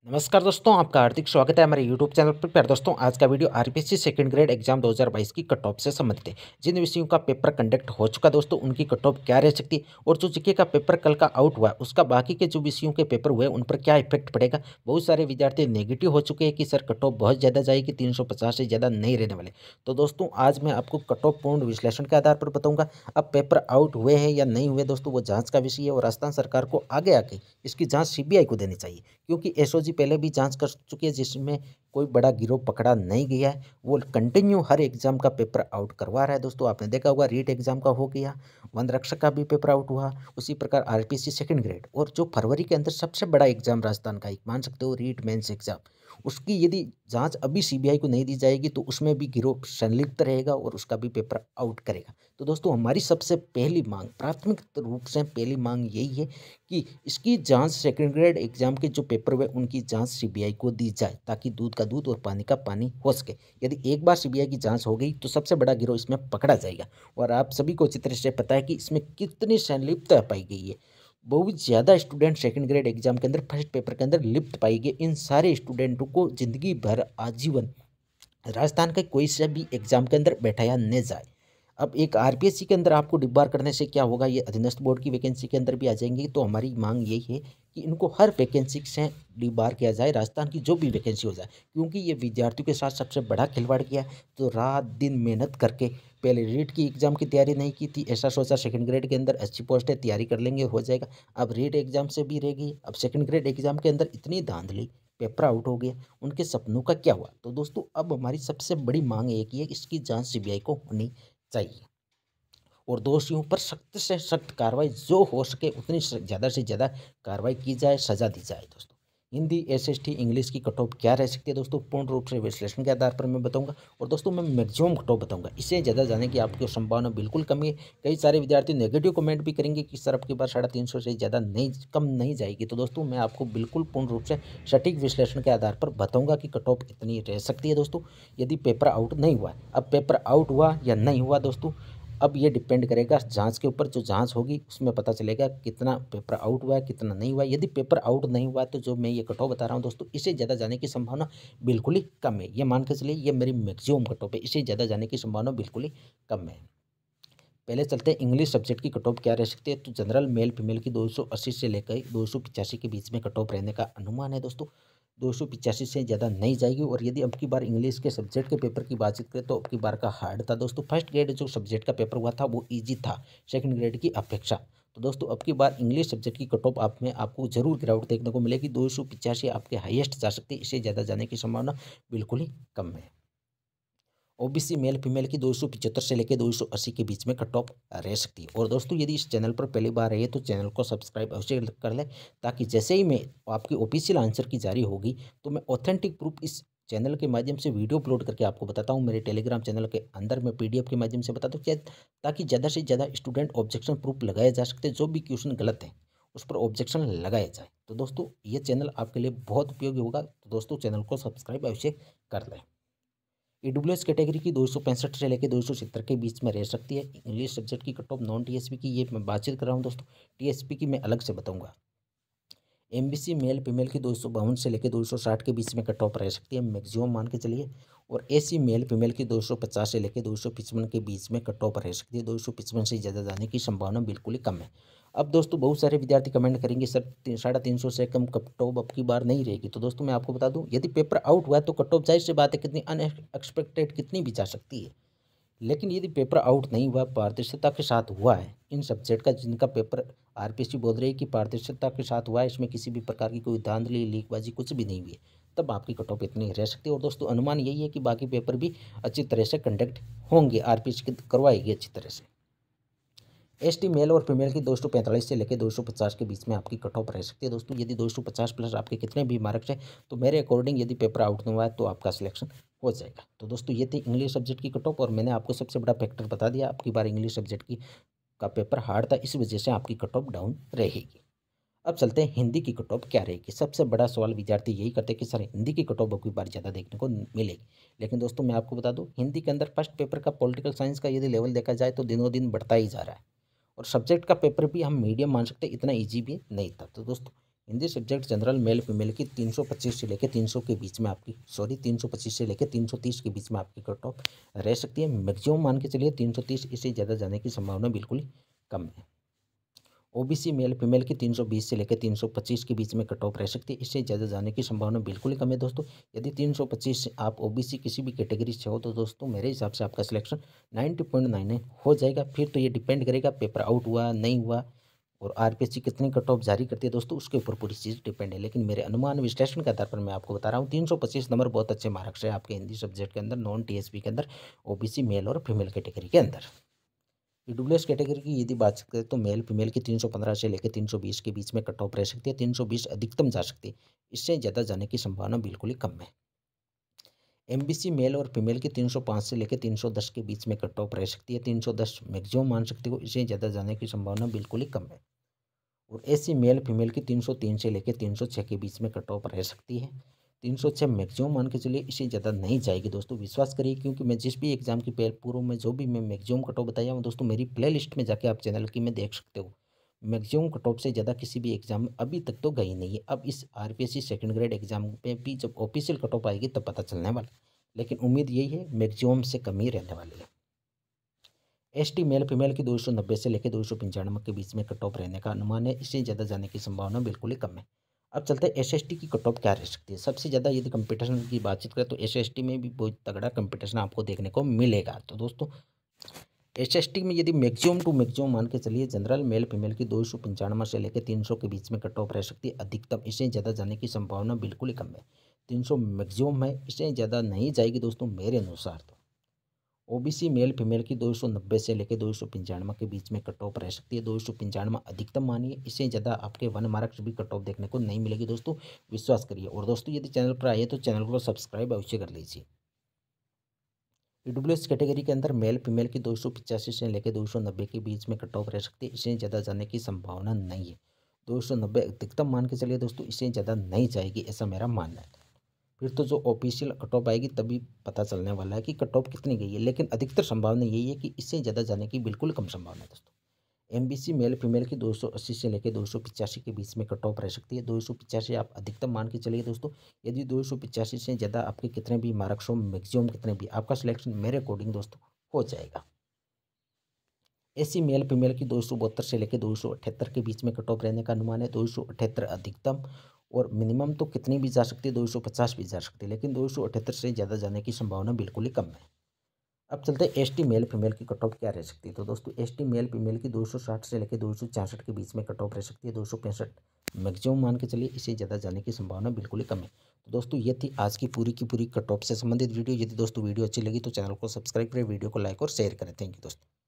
नमस्कार दोस्तों, आपका हार्दिक स्वागत है हमारे यूट्यूब चैनल पर। प्यारे दोस्तों, आज का video RPSC second grade exam 2022 की कट ऑफ से संबंधित है। जिन विषयों का पेपर कंडक्ट हो चुका दोस्तों, उनकी कट ऑफ क्या रह सकती है और जो जीके का पेपर कल का आउट हुआ उसका बाकी के जो विषयों के पेपर हुए उन पर क्या इफेक्ट पड़ेगा। बहुत सारे विद्यार्थी नेगेटिव हो चुके हैं कि सर कट ऑफ बहुत ज़्यादा जाएगी, 350 से ज़्यादा नहीं रहने वाले। तो दोस्तों, आज मैं आपको कट ऑफ पूर्ण विश्लेषण के आधार पर बताऊँगा। अब पेपर आउट हुए हैं या नहीं हुए दोस्तों, वो जाँच का विषय है और राजस्थान सरकार को आगे आके इसकी जाँच सीबीआई को देनी चाहिए, क्योंकि एसओजी पहले भी जांच कर चुकी है जिसमें कोई बड़ा गिरोह पकड़ा नहीं गया है। वो कंटिन्यू हर एग्जाम का पेपर आउट करवा रहा है दोस्तों। आपने देखा होगा रीट एग्जाम का हो गया, वन रक्षक का भी पेपर आउट हुआ, उसी प्रकार आरपीएससी सेकंड ग्रेड और जो फरवरी के अंदर सबसे बड़ा एग्जाम राजस्थान का एक मान सकते हो रीट मेंस एग्जाम, उसकी यदि जांच अभी सीबीआई को नहीं दी जाएगी तो उसमें भी गिरोह संलिप्त रहेगा और उसका भी पेपर आउट करेगा। तो दोस्तों, हमारी सबसे पहली मांग, प्राथमिक रूप से पहली मांग यही है कि इसकी जांच सेकंड ग्रेड एग्जाम के जो पेपर हुए उनकी जांच सीबीआई को दी जाए, ताकि दूध का दूध और पानी का पानी हो सके। यदि एक बार सीबीआई की जांच हो गई तो सबसे बड़ा गिरोह इसमें पकड़ा जाएगा। और आप सभी को अच्छी तरह से पता है कि इसमें कितनी संलिप्तता पाई गई है। बहुत ज़्यादा स्टूडेंट सेकंड ग्रेड एग्जाम के अंदर फर्स्ट पेपर के अंदर लिप्त पाई गई। इन सारे स्टूडेंटों को जिंदगी भर आजीवन राजस्थान के कोई से भी एग्जाम के अंदर बैठाया न जाए। अब एक आरपीएससी के अंदर आपको डिबार करने से क्या होगा, ये अधीनस्थ बोर्ड की वैकेंसी के अंदर भी आ जाएंगी। तो हमारी मांग यही है कि इनको हर वैकेंसी से डिबार किया जाए, राजस्थान की जो भी वैकेंसी हो जाए, क्योंकि ये विद्यार्थियों के साथ सबसे बड़ा खिलवाड़ किया है। तो रात दिन मेहनत करके पहले रीट की एग्जाम की तैयारी नहीं की थी, ऐसा सोचा सेकंड ग्रेड के अंदर अच्छी पोस्ट है तैयारी कर लेंगे हो जाएगा। अब रीट एग्जाम से भी रह गई, अब सेकंड ग्रेड एग्जाम के अंदर इतनी धांधली, पेपर आउट हो गया, उनके सपनों का क्या हुआ। तो दोस्तों, अब हमारी सबसे बड़ी मांग एक ही है, इसकी जांच सीबीआई को होनी चाहिए और दोषियों पर सख्त से सख्त कार्रवाई जो हो सके उतनी ज़्यादा से ज़्यादा कार्रवाई की जाए, सजा दी जाए। दोस्तों, हिंदी एसएसटी इंग्लिश की कट ऑफ क्या रह सकती है दोस्तों, पूर्ण रूप से विश्लेषण के आधार पर मैं बताऊंगा। और दोस्तों, मैं मैक्सिमम कट ऑफ बताऊंगा, इससे ज़्यादा जाने की आपकी संभावना बिल्कुल कम है। कई सारे विद्यार्थी नेगेटिव कमेंट भी करेंगे कि सर अब की बार 350 से ज़्यादा नहीं, कम नहीं जाएगी। तो दोस्तों, मैं आपको बिल्कुल पूर्ण रूप से सटीक विश्लेषण के आधार पर बताऊंगा कि कट ऑफ इतनी रह सकती है दोस्तों, यदि पेपर आउट नहीं हुआ। अब पेपर आउट हुआ या नहीं हुआ दोस्तों, अब ये डिपेंड करेगा जांच के ऊपर। जो जांच होगी उसमें पता चलेगा कितना पेपर आउट हुआ है, कितना नहीं हुआ है। यदि पेपर आउट नहीं हुआ तो जो मैं ये कट ऑफ बता रहा हूँ दोस्तों, इससे ज़्यादा जाने की संभावना बिल्कुल ही कम है। ये मान के चलिए ये मेरी मैक्सिमम कट ऑफ है, इससे ज़्यादा जाने की संभावना बिल्कुल ही कम है। पहले चलते हैं इंग्लिश सब्जेक्ट की कट ऑफ क्या रह सकती है। तो जनरल मेल फीमेल की 280 से लेकर 285 के बीच में कट ऑफ रहने का अनुमान है दोस्तों। 285 से ज़्यादा नहीं जाएगी। और यदि अब की बार इंग्लिश के सब्जेक्ट के पेपर की बातचीत करें तो अब की बार का हार्ड था दोस्तों। फर्स्ट ग्रेड जो सब्जेक्ट का पेपर हुआ था वो ईजी था सेकंड ग्रेड की अपेक्षा। तो दोस्तों, अब की बार इंग्लिश सब्जेक्ट की कट ऑफ आप में आपको जरूर गिरावट देखने को मिलेगी। 285 आपके हाईएस्ट जा सकती है, इससे ज़्यादा जाने की संभावना बिल्कुल ही कम है। ओबीसी मेल फीमेल की 275 से लेकर 280 के बीच में कट ऑफ रह सकती है। और दोस्तों, यदि इस चैनल पर पहली बार आई है तो चैनल को सब्सक्राइब अवश्य कर लें, ताकि जैसे ही मैं आपकी ऑफिशियल आंसर की जारी होगी तो मैं ऑथेंटिक प्रूफ इस चैनल के माध्यम से वीडियो अपलोड करके आपको बताता हूँ। मेरे टेलीग्राम चैनल के अंदर मैं पीडीएफ के माध्यम से बताता हूँ, ताकि ज़्यादा से ज़्यादा स्टूडेंट ऑब्जेक्शन प्रूफ लगाए जा सकते हैं। जो भी क्वेश्चन गलत है उस पर ऑब्जेक्शन लगाया जाए। तो दोस्तों, ये चैनल आपके लिए बहुत उपयोगी होगा। तो दोस्तों, चैनल को सब्सक्राइब अवश्य कर लें। ईडब्ल्यूएस कैटेगरी की 265 से लेकर 270 के बीच में रह सकती है। इंग्लिश सब्जेक्ट की कट ऑफ नॉन टीएसपी की ये मैं बातचीत कर रहा हूँ दोस्तों, टीएसपी की मैं अलग से बताऊंगा। एमबीसी मेल फीमेल की 252 से लेकर 260 के बीच में कट ऑफ रह सकती है, मैक्सिमम मान के चलिए। और एसी मेल फीमेल की 250 से लेकर 255 के बीच में कट ऑफ रह सकती है। 255 से ज़्यादा जाने की संभावना बिल्कुल ही कम है। अब दोस्तों, बहुत सारे विद्यार्थी कमेंट करेंगे सर 350 से कम कट ऑफ अब की बार नहीं रहेगी। तो दोस्तों, मैं आपको बता दूं, यदि पेपर आउट हुआ है तो कट ऑफ जाहिर सी बात है कितनी अनएक्सपेक्टेड कितनी भी जा सकती है। लेकिन यदि पेपर आउट नहीं हुआ, पारदर्शिता के साथ हुआ है, इन सब्जेक्ट का जिनका पेपर आरपीएससी बोल रही है कि पारदर्शिता के साथ हुआ है, इसमें किसी भी प्रकार की कोई धांधली लीकबाजी कुछ भी नहीं हुई है, तब आपकी कट ऑफ इतनी रह सकती है। और दोस्तों, अनुमान यही है कि बाकी पेपर भी अच्छी तरह से कंडक्ट होंगे, आरपीएससी करवाएगी अच्छी तरह से। एसटी मेल और फीमेल की 245 से लेकर 250 के बीच में आपकी कट ऑफ रह सकती है दोस्तों। यदि 250 प्लस आपके कितने भी मार्क्स हैं तो मेरे अकॉर्डिंग यदि पेपर आउट नहीं हुआ है तो आपका सिलेक्शन हो जाएगा। तो दोस्तों, ये थी इंग्लिश सब्जेक्ट की कट ऑफ। और मैंने आपको सबसे बड़ा फैक्टर बता दिया, आपकी बार इंग्लिश सब्जेक्ट की का पेपर हार्ड था, इस वजह से आपकी कट ऑफ डाउन रहेगी। अब चलते हैं हिंदी की कट ऑफ क्या रहेगी। सबसे बड़ा सवाल विद्यार्थी यही करते हैं कि सर हिंदी की कट ऑफ अब की बार ज़्यादा देखने को मिलेगी। लेकिन दोस्तों, मैं आपको बता दूं, हिंदी के अंदर फर्स्ट पेपर का पॉलिटिकल साइंस का यदि लेवल देखा जाए तो दिनों दिन बढ़ता ही जा रहा है। और सब्जेक्ट का पेपर भी हम मीडियम मान सकते हैं, इतना ईजी भी नहीं था। तो दोस्तों, Hindi subject general male female की 325 से लेकर 300 के बीच में आपकी 325 से लेकर 330 के बीच में आपकी कट ऑफ रह सकती है। मैक्सिमम मान के चलिए 330, इससे ज़्यादा जाने की संभावना बिल्कुल ही कम है। ओबीसी मेल फीमेल की 320 से लेकर 325 के बीच में कट ऑफ रह सकती है, इससे ज़्यादा जाने की संभावना बिल्कुल ही कम है दोस्तों। यदि 325 से आप ओबीसी किसी भी कैटेगरी से हो तो दोस्तों मेरे हिसाब से आपका सिलेक्शन 90.99 हो जाएगा। फिर तो ये डिपेंड करेगा पेपर आउट हुआ नहीं हुआ और आरपीएससी कितनी कट ऑफ जारी करती है दोस्तों, उसके ऊपर पूरी चीज़ डिपेंड है। लेकिन मेरे अनुमान विश्लेषण के आधार पर मैं आपको बता रहा हूँ 325 नंबर बहुत अच्छे मार्क्स है आपके हिंदी सब्जेक्ट के अंदर, नॉन टीएसपी के अंदर, ओबीसी मेल और फीमेल कैटेगरी के अंदर। ईडब्ल्यूएस कैटेगरी की यदि बात करें तो मेल फीमेल की 315 से लेकर 320 के बीच में कट ऑफ रह सकती है, 320 अधिकतम जा सकती है, इससे ज़्यादा जाने की संभावना बिल्कुल ही कम है। एमबीसी मेल और फीमेल की 305 से लेकर 310 के बीच में कट ऑफ रह सकती है, 310 मैक्सिमम मान सकते हो, इससे ज़्यादा जाने की संभावना बिल्कुल ही कम है। और एसी मेल फीमेल की 303 से लेकर 306 के बीच में कट ऑफ रह सकती है, 306 मैक्सिमम मान के चलिए, इससे ज़्यादा नहीं जाएगी दोस्तों, विश्वास करिए। क्योंकि मैं जिस भी एग्जाम की पूर्व में जो भी मैं मैक्सिमम कट ऑफ बताया हूँ दोस्तों, मेरी प्लेलिस्ट में जाके आप चैनल की में देख सकते हो। मैक्सिमम कट ऑफ से ज़्यादा किसी भी एग्जाम में अभी तक तो गई नहीं है। अब इस आरपीएससी सेकंड ग्रेड एग्जाम पे भी जब ऑफिशियल कट ऑफ आएगी तब पता चलने वाला, लेकिन उम्मीद यही है मैक्सिमम से कम ही रहने वाली है। एसटी मेल फीमेल की 290 से लेकर 295 के बीच में कट ऑफ रहने का अनुमान है, इससे ज़्यादा जाने की संभावना बिल्कुल ही कम है। अब चलते हैं एसएसटी की कट ऑफ क्या रह सकती है। सबसे ज़्यादा यदि कंपटीशन की बातचीत करें तो एसएसटी में भी बहुत तगड़ा कंपटीशन आपको देखने को मिलेगा। तो दोस्तों एसएसटी में यदि मैक्सिमम टू मैक्सिमम मान के चलिए जनरल मेल फीमेल की 295 से लेकर 300 के बीच में कट ऑफ रह सकती है अधिकतम, इससे ज़्यादा जाने की संभावना बिल्कुल ही कम है। 300 मैक्सिमम है, इससे ज़्यादा नहीं जाएगी दोस्तों मेरे अनुसार। तो ओबीसी मेल फीमेल की 290 से लेकर 295 के बीच में कट ऑफ रह सकती है, 295 अधिकतम मानिए, इससे ज़्यादा आपके 1 मार्क्स भी कट ऑफ देखने को नहीं मिलेगी दोस्तों, विश्वास करिए। और दोस्तों यदि चैनल पर आइए तो चैनल को सब्सक्राइब अवश्य कर लीजिए। ईडब्ल्यूएस कैटेगरी के अंदर मेल फीमेल की 285 से लेकर 290 के बीच में कट ऑफ रह सकती है, इससे ज़्यादा जाने की संभावना नहीं है। 290 अधिकतम मान के चलिए दोस्तों, इससे ज़्यादा नहीं जाएगी ऐसा मेरा मानना है। फिर तो जो ऑफिशियल कट ऑफ आएगी तभी पता चलने वाला है कि कट ऑफ कितनी गई है, लेकिन अधिकतर संभावना यही है कि इससे ज़्यादा जाने की बिल्कुल कम संभावना है दोस्तों। एमबीसी मेल फीमेल की 280 से लेकर 285 के बीच में कट ऑफ रह सकती है, 285 आप अधिकतम मान के चलिए दोस्तों। यदि 285 से ज़्यादा आपके कितने भी मार्क्स हो, मैक्सिमम कितने भी, आपका सिलेक्शन मेरे अकॉर्डिंग दोस्तों हो जाएगा। एसी मेल फीमेल की 272 से लेकर 278 के बीच में कट ऑफ रहने का अनुमान है, 278 अधिकतम, और मिनिमम तो कितनी भी जा सकती है, 250 भी जा सकती है, लेकिन 278 से ज़्यादा जाने की संभावना बिल्कुल ही कम है। अब चलते हैं एसटी मेल फीमेल की कट ऑफ क्या रह सकती है। तो दोस्तों एसटी मेल फीमेल की 260 से लेकर 266 के बीच में कट ऑफ रह सकती है, 265 मैक्सिमम मान के चलिए, इससे ज़्यादा जाने की संभावना बिल्कुल ही कम है। तो दोस्तों ये थी आज की पूरी कट ऑफ से संबंधित वीडियो। यदि दोस्तों वीडियो अच्छी लगी तो चैनल को सब्सक्राइब करें, वीडियो को लाइक और शेयर करें। थैंक यू दोस्तों।